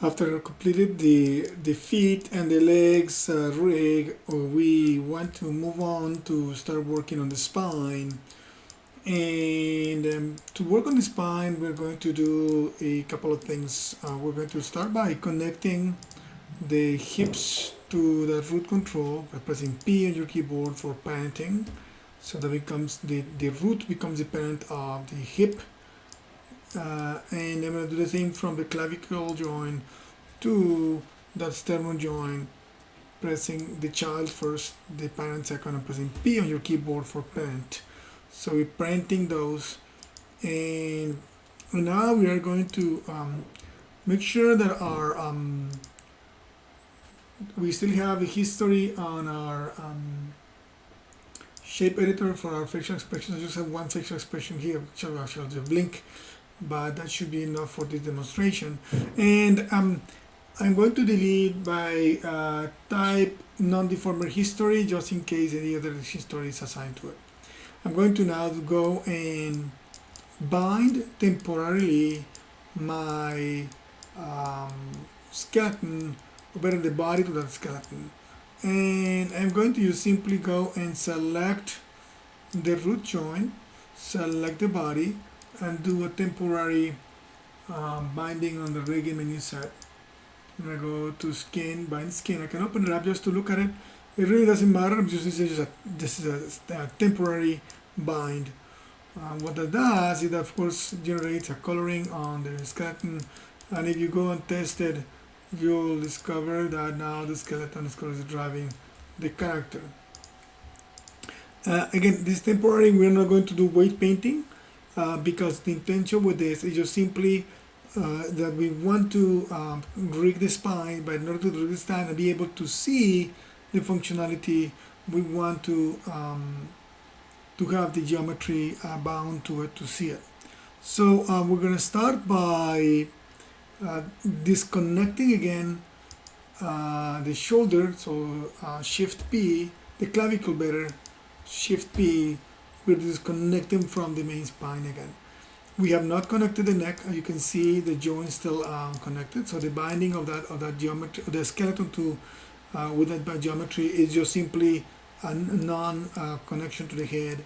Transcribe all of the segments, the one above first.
After completed the feet and the legs rig, we want to move on to start working on the spine. And to work on the spine, we're going to do a couple of things. We're going to start by connecting the hips to the root control by pressing P on your keyboard for parenting. So that becomes the root becomes the parent of the hip. And I'm going to do the same from the clavicle joint to that sternum joint, pressing the child first, the parent second, and pressing P on your keyboard for parent. So we're parenting those, and now we are going to make sure that our we still have a history on our shape editor for our facial expressions. I just have one facial expression here, which I'll just blink, but that should be enough for this demonstration. And I'm going to delete by type non-deformer history, just in case any other history is assigned to it. I'm going to now go and bind temporarily my skeleton, or better the body to that skeleton. And I'm going to simply go and select the root joint, select the body, and do a temporary binding on the rig menu set. I'm going to go to skin, bind skin. I can open it up just to look at it. It really doesn't matter because this is a temporary bind. What that does is that, of course, generates a coloring on the skeleton, and if you go and test it, you'll discover that now the skeleton is driving the character. Again, this temporary, we're not going to do weight painting because the intention with this is just simply that we want to rig the spine, but in order to rig the spine and be able to see the functionality, we want to have the geometry bound to it to see it. So we're going to start by disconnecting again the shoulder. So Shift P, the clavicle better, Shift P, we're disconnecting from the main spine again. We have not connected the neck. As you can see, the joint still connected. So the binding of that geometry, of the skeleton to with that geometry, is just simply a non-connection to the head.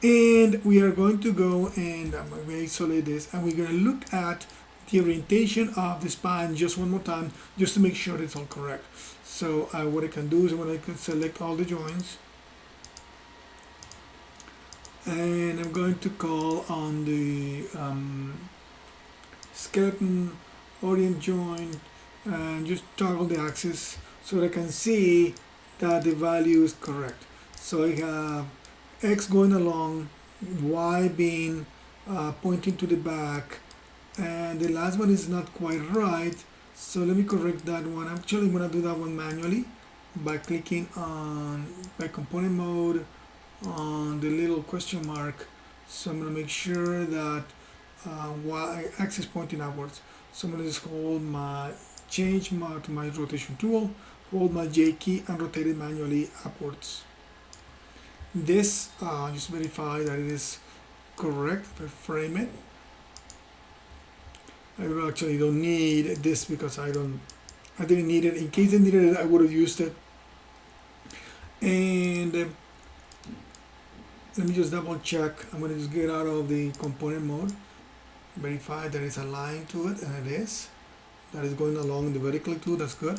And we are going to go and isolate this, and we're going to look at the orientation of the spine just one more time, just to make sure it's all correct. So what I can do is when I can select all the joints, and I'm going to call on the skeleton orient joint and just toggle the axis so that I can see that the value is correct. So I have X going along, Y being pointing to the back, and the last one is not quite right. So let me correct that one. Actually, I'm going to do that one manually by clicking on by component mode on the little question mark. So I'm going to make sure that Y axis pointing upwards. So I'm going to just hold my change to my rotation tool, hold my J key, and rotate it manually upwards. This just verify that it is correct. If I frame it, I actually don't need this because I didn't need it. In case I needed it, I would have used it. And let me just double check. I'm going to just get out of the component mode, verify that it's aligned to it, and it is. That is going along the vertical too. That's good.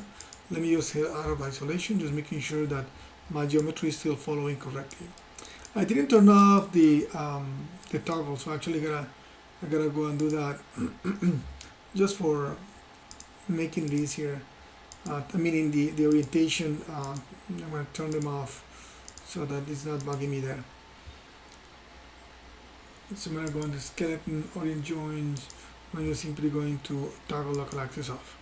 Let me just hit out of isolation, just making sure that my geometry is still following correctly. I didn't turn off the toggle, so actually I gotta go and do that just for making it easier. Meaning the orientation, I'm gonna turn them off so that it's not bugging me there. So I'm gonna go on the skeleton orient joints. I'm just simply going to toggle local axis off.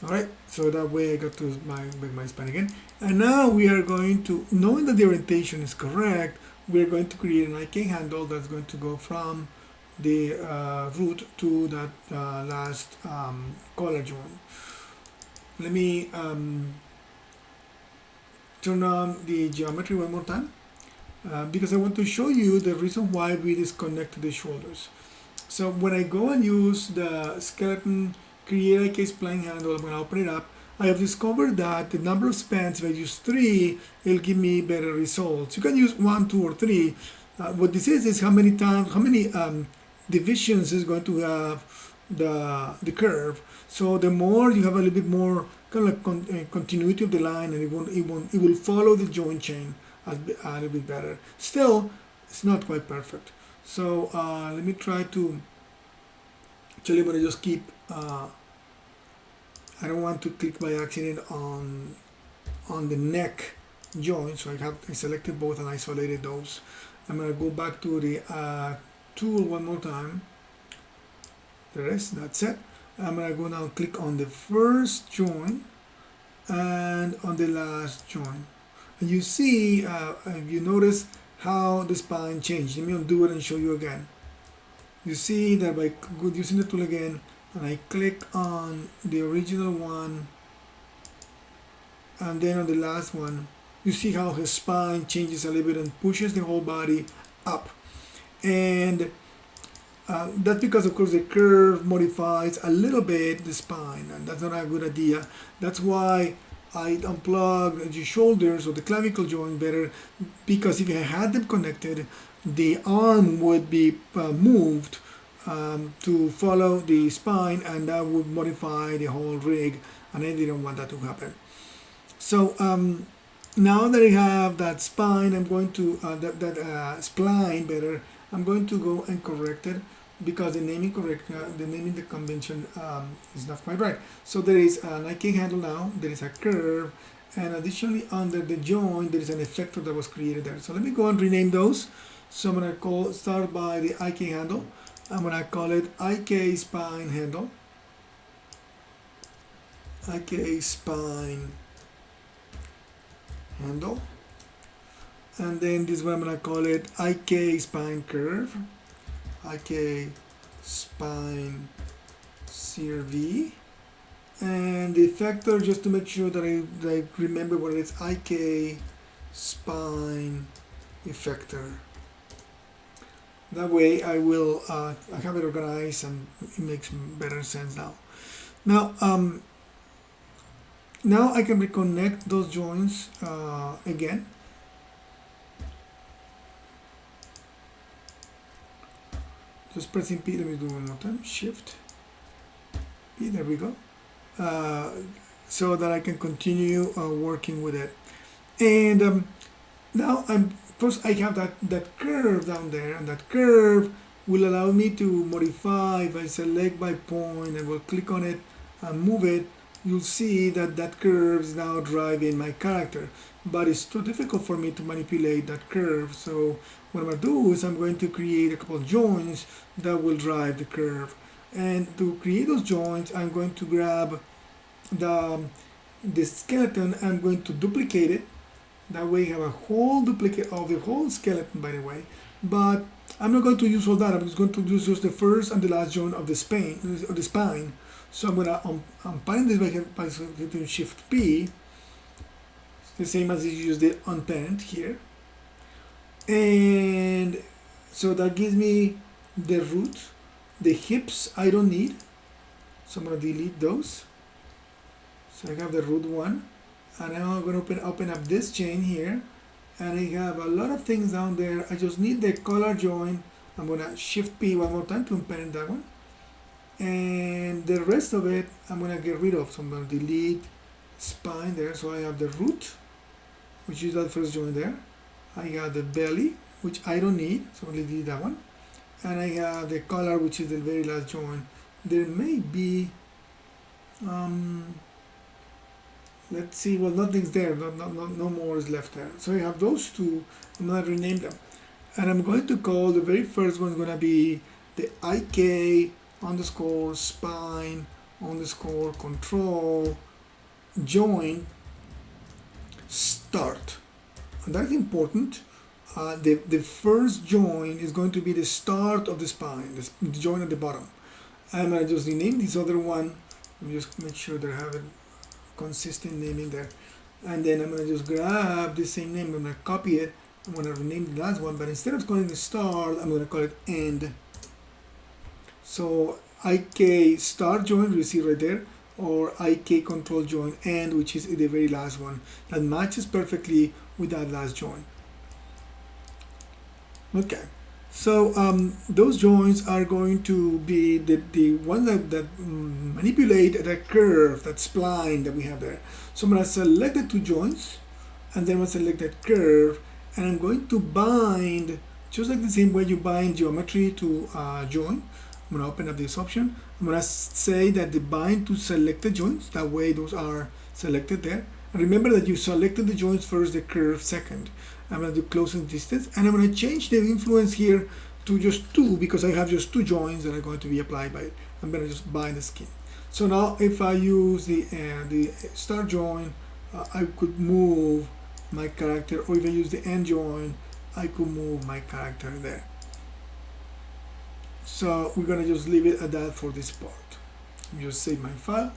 Alright, so that way I got to my spine again. And now we are going to, knowing that the orientation is correct, we're going to create an IK handle that's going to go from the root to that last collar joint. Let me turn on the geometry one more time because I want to show you the reason why we disconnected the shoulders. So when I go and use the skeleton create IK spline handle. I'm going to open it up. I have discovered that the number of spans, if I use 3, it'll give me better results. You can use 1, 2, or 3. What this is how many times, how many divisions is going to have the curve. So the more you have a little bit more kind of like continuity of the line, and it will follow the joint chain a little bit better. Still, it's not quite perfect. So let me try to. Actually, I'm gonna just keep. I don't want to click by accident on the neck joint, so I selected both and isolated those. I'm gonna go back to the tool one more time. The rest, that's it. I'm gonna go now click on the first joint and on the last joint. And you see, you notice how the spine changed. Let me undo it and show you again. You see that by using the tool again, and I click on the original one and then on the last one, you see how his spine changes a little bit and pushes the whole body up. And that's because, of course, the curve modifies a little bit the spine, and that's not a good idea. That's why I unplugged the shoulders or the clavicle joint better, because if I had them connected, the arm would be moved to follow the spine, and that would modify the whole rig, and I didn't want that to happen. So now that I have that spine, I'm going to spline better. I'm going to go and correct it, because the naming the convention is not quite right. So there is an IK handle now, there is a curve, and additionally under the joint there is an effector that was created there. So let me go and rename those. So I'm going to start by the IK handle. I'm going to call it IK spine handle. IK spine handle. And then this one I'm going to call it IK spine curve. IK spine CRV. And the effector, just to make sure that I remember what it is, IK spine effector. That way I will I have it organized and it makes better sense now. Now I can reconnect those joints again. Just pressing P, let me do one more time, Shift P, there we go. So that I can continue working with it. And now first I have that curve down there, and that curve will allow me to modify. If I select by point and will click on it and move it, you'll see that that curve is now driving my character. But it's too difficult for me to manipulate that curve. So what I'm going to do is I'm going to create a couple of joints that will drive the curve. And to create those joints, I'm going to grab the skeleton. I'm going to duplicate it. That way you have a whole duplicate of the whole skeleton, by the way. But I'm not going to use all that. I'm just going to use just the first and the last joint of the spine. So I'm going to unparent this by hitting Shift P. The same as you use the unparent here. And so that gives me the root. The hips I don't need, so I'm going to delete those. So I have the root one, and now I'm going to open up this chain here, and I have a lot of things down there. I just need the collar joint. I'm going to Shift P one more time to unparent that one, and the rest of it I'm going to get rid of. So I'm going to delete spine there. So I have the root, which is that first joint there. I got the belly, which I don't need, so I'll delete that one. And I have the collar, which is the very last joint. There may be, let's see, well, nothing's there, no more is left there. So I have those two. I'm going to rename them. And I'm going to call the very first one going to be the IK underscore spine underscore control joint start. And that's important. The first joint is going to be the start of the spine, the joint at the bottom. I'm going to just rename this other one. Let me just make sure they have a consistent naming there. And then I'm going to just grab the same name. I'm going to copy it. I'm going to rename the last one, but instead of calling it start, I'm going to call it end. So IK start join, you see right there, or IK control join end, which is the very last one that matches perfectly with that last join. Okay, so those joins are going to be the ones that manipulate that curve, that spline that we have there. So I'm going to select the two joints, and then I'm going to select that curve, and I'm going to bind, just like the same way you bind geometry to join. I'm going to open up this option. I'm going to say that the bind to selected joints, that way those are selected there. And remember that you selected the joints first, the curve second. I'm going to do closing distance, and I'm going to change the influence here to just 2 because I have just 2 joints that are going to be applied by it. I'm going to just bind the skin. So now if I use the start join, I could move my character, or if I use the end join, I could move my character there. So we're going to just leave it at that for this part. Let me just save my file.